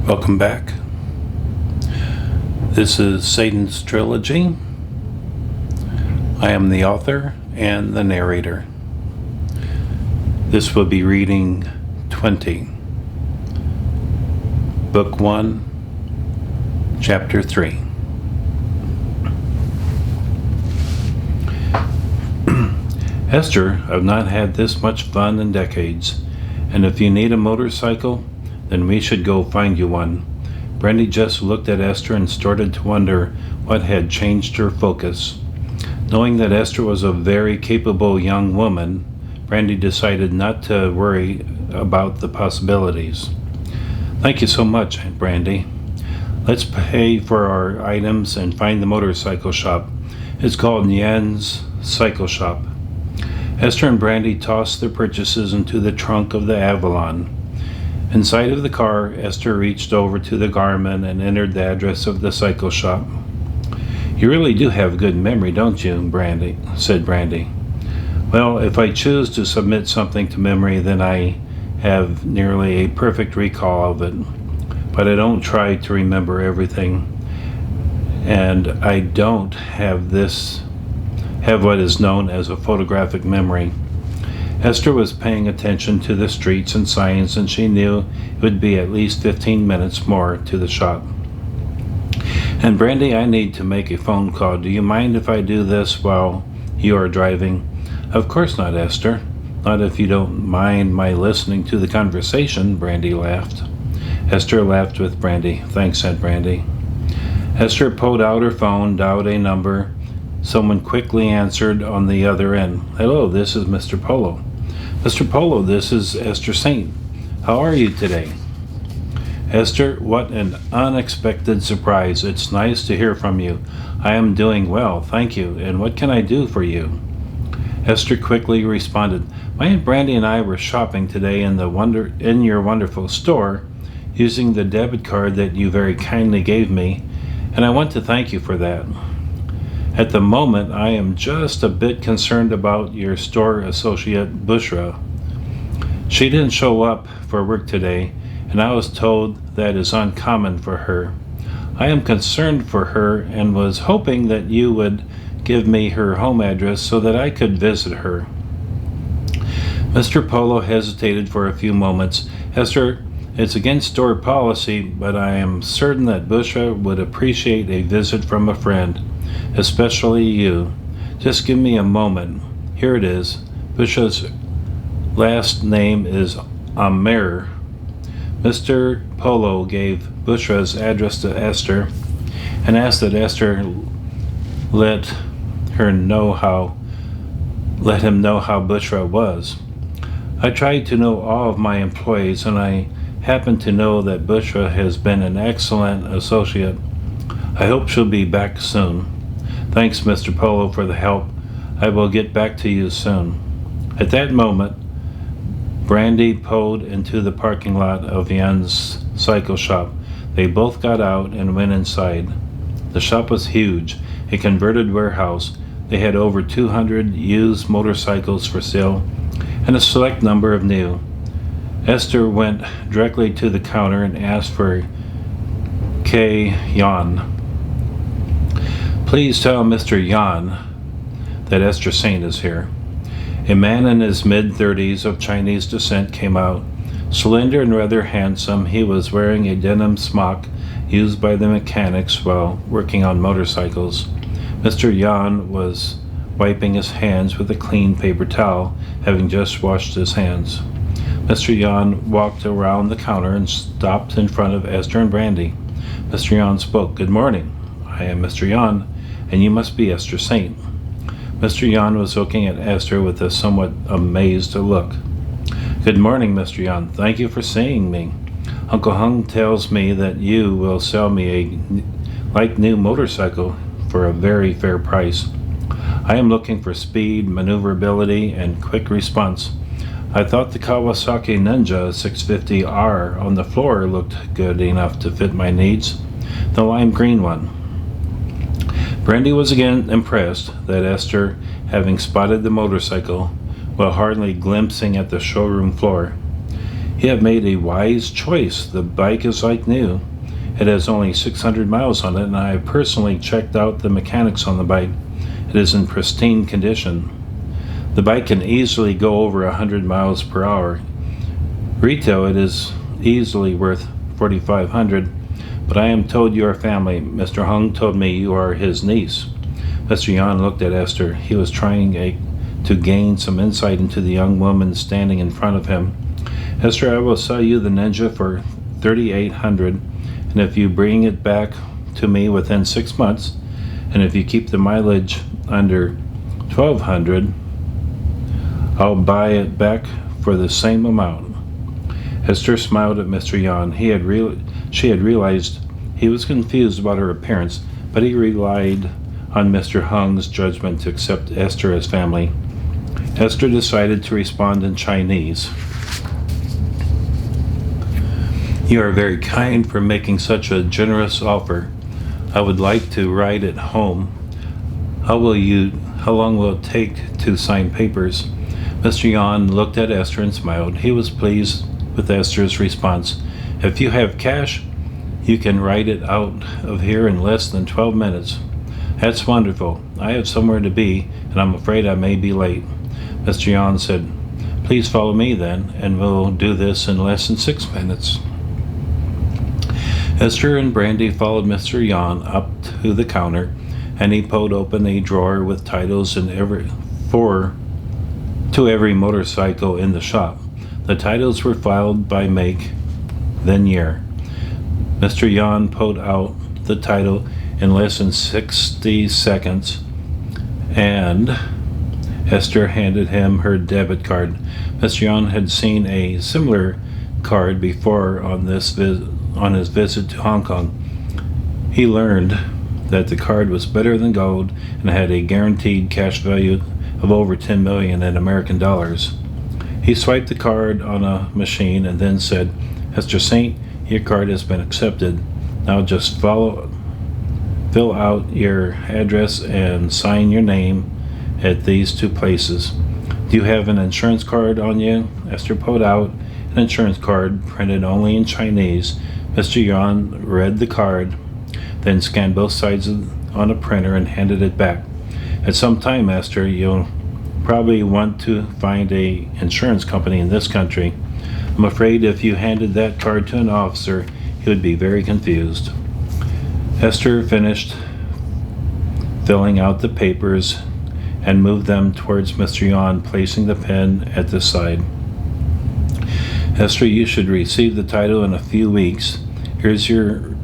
Welcome back. This is Satan's Trilogy. I am the author and the narrator. This will be reading 20. Book 1, Chapter 3. Esther, I've not had this much fun in decades, and if you need a motorcycle, then we should go find you one. Brandy just looked at Esther and started to wonder what had changed her focus. Knowing that Esther was a very capable young woman, Brandy decided not to worry about the possibilities. Thank you so much, Brandy. Let's pay for our items and find the motorcycle shop. It's called Yen's Cycle Shop. Esther and Brandy tossed their purchases into the trunk of the Avalon. Inside of the car, Esther reached over to the garment and entered the address of the cycle shop. You really do have good memory, don't you, Brandy? Said Brandy. Well, if I choose to submit something to memory, then I have nearly a perfect recall of it. But I don't try to remember everything. And I don't have what is known as a photographic memory. Esther was paying attention to the streets and signs, and she knew it would be at least 15 minutes more to the shop. And Brandy, I need to make a phone call. Do you mind if I do this while you are driving? Of course not, Esther. Not if you don't mind my listening to the conversation, Brandy laughed. Esther laughed with Brandy. Thanks, said Brandy. Esther pulled out her phone, dialed a number. Someone quickly answered on the other end. Hello, this is Mr. Polo. Mr. Polo, this is Esther Saint. How are you today? Esther, what an unexpected surprise. It's nice to hear from you. I am doing well, thank you. And what can I do for you? Esther quickly responded. My Aunt Brandy and I were shopping today in your wonderful store using the debit card that you very kindly gave me, and I want to thank you for that. At the moment, I am just a bit concerned about your store associate, Bushra. She didn't show up for work today, and I was told that is uncommon for her. I am concerned for her and was hoping that you would give me her home address so that I could visit her. Mr. Polo hesitated for a few moments. Esther, it's against store policy, but I am certain that Bushra would appreciate a visit from a friend. Especially you. Just give me a moment. Here it is. Bushra's last name is Amer. Mr. Polo gave Bushra's address to Esther and asked that Esther let him know how Bushra was. I tried to know all of my employees, and I happen to know that Bushra has been an excellent associate. I hope she'll be back soon. Thanks, Mr. Polo, for the help. I will get back to you soon. At that moment, Brandy pulled into the parking lot of Yen's cycle shop. They both got out and went inside. The shop was huge, a converted warehouse. They had over 200 used motorcycles for sale and a select number of new. Esther went directly to the counter and asked for Yan. Please tell Mr. Yan that Esther Saint is here. A man in his mid-30s of Chinese descent came out. Slender and rather handsome, he was wearing a denim smock used by the mechanics while working on motorcycles. Mr. Yan was wiping his hands with a clean paper towel, having just washed his hands. Mr. Yan walked around the counter and stopped in front of Esther and Brandy. Mr. Yan spoke. Good morning. I am Mr. Yan, and you must be Esther Saint. Mr. Yan was looking at Esther with a somewhat amazed look. Good morning, Mr. Yan. Thank you for seeing me. Uncle Hung tells me that you will sell me a like-new motorcycle for a very fair price. I am looking for speed, maneuverability, and quick response. I thought the Kawasaki Ninja 650R on the floor looked good enough to fit my needs. The lime green one. Brandy was again impressed that Esther, having spotted the motorcycle, while hardly glimpsing at the showroom floor. You have made a wise choice. The bike is like new. It has only 600 miles on it, and I have personally checked out the mechanics on the bike. It is in pristine condition. The bike can easily go over 100 miles per hour. Retail, it is easily worth $4,500, but I am told you are family. Mr. Hung told me you are his niece. Mr. Yan looked at Esther. He was trying to gain some insight into the young woman standing in front of him. Esther, I will sell you the Ninja for $3,800, and if you bring it back to me within 6 months, and if you keep the mileage under 1,200, I'll buy it back for the same amount. Esther smiled at Mr. Yan. She had realized he was confused about her appearance, but he relied on Mr. Hung's judgment to accept Esther as family. Esther decided to respond in Chinese. You are very kind for making such a generous offer. I would like to ride it home. How long will it take to sign papers? Mr. Yan looked at Esther and smiled. He was pleased with Esther's response. If you have cash, you can ride it out of here in less than 12 minutes. That's wonderful. I have somewhere to be, and I'm afraid I may be late. Mr. Yan said, please follow me then, and we'll do this in less than 6 minutes. Esther and Brandy followed Mr. Yan up to the counter, and he pulled open a drawer with titles to every motorcycle in the shop. The titles were filed by make, then year. Mr. Yan pulled out the title in less than 60 seconds, and Esther handed him her debit card. Mr. Yan had seen a similar card before on his visit to Hong Kong. He learned that the card was better than gold and had a guaranteed cash value of over $10 million in American dollars. He swiped the card on a machine and then said, Esther Saint, your card has been accepted. Now just fill out your address and sign your name at these 2 places. Do you have an insurance card on you? Esther pulled out an insurance card printed only in Chinese. Mr. Yan read the card, then scanned both sides on a printer and handed it back. At some time, Esther, you'll probably want to find a insurance company in this country. I'm afraid if you handed that card to an officer, he would be very confused. Esther finished filling out the papers and moved them towards Mr. Yan, placing the pen at the side. Esther, you should receive the title in a few weeks. Here's your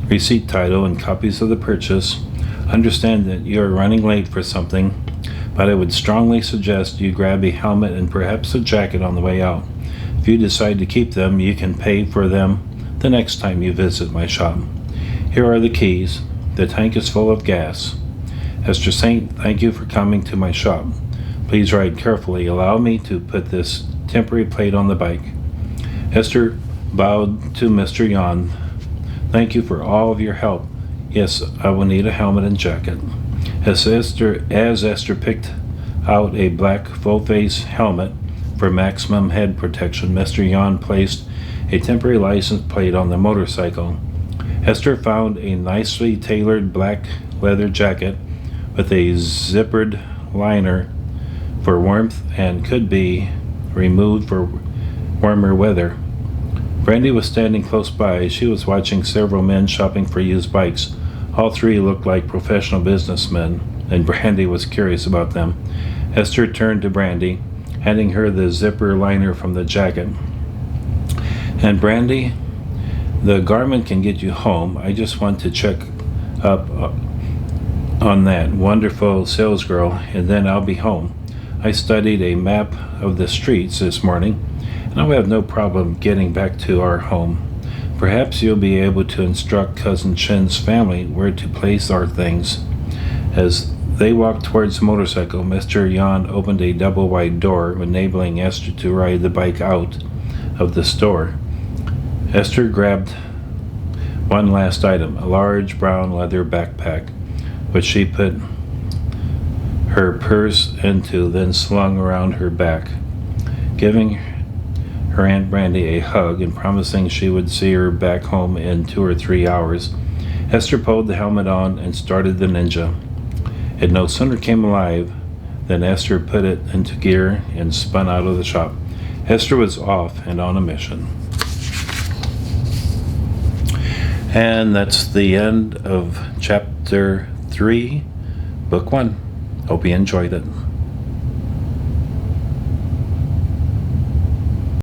receipt title and copies of the purchase. Understand that you are running late for something, but I would strongly suggest you grab a helmet and perhaps a jacket on the way out. If you decide to keep them, you can pay for them the next time you visit my shop. Here are the keys. The tank is full of gas. Esther Saint, thank you for coming to my shop. Please ride carefully. Allow me to put this temporary plate on the bike. Esther bowed to Mr. Yan. Thank you for all of your help. Yes, I will need a helmet and jacket. As Esther picked out a black full-face helmet for maximum head protection, Mr. Yan placed a temporary license plate on the motorcycle. Esther found a nicely tailored black leather jacket with a zippered liner for warmth and could be removed for warmer weather. Brandy was standing close by. She was watching several men shopping for used bikes. All 3 looked like professional businessmen, and Brandy was curious about them. Esther turned to Brandy, handing her the zipper liner from the jacket. And Brandy, the garment can get you home. I just want to check up on that wonderful salesgirl, and then I'll be home. I studied a map of the streets this morning, and I'll have no problem getting back to our home. Perhaps you'll be able to instruct Cousin Chen's family where to place our things. As they walked towards the motorcycle, Mr. Yan opened a double-wide door, enabling Esther to ride the bike out of the store. Esther grabbed one last item, a large brown leather backpack, which she put her purse into, then slung around her back. Giving her Aunt Brandy a hug and promising she would see her back home in 2 or 3 hours, Esther pulled the helmet on and started the Ninja. It no sooner came alive than Esther put it into gear and spun out of the shop. Esther was off and on a mission. And that's the end of Chapter 3, Book 1. Hope you enjoyed it.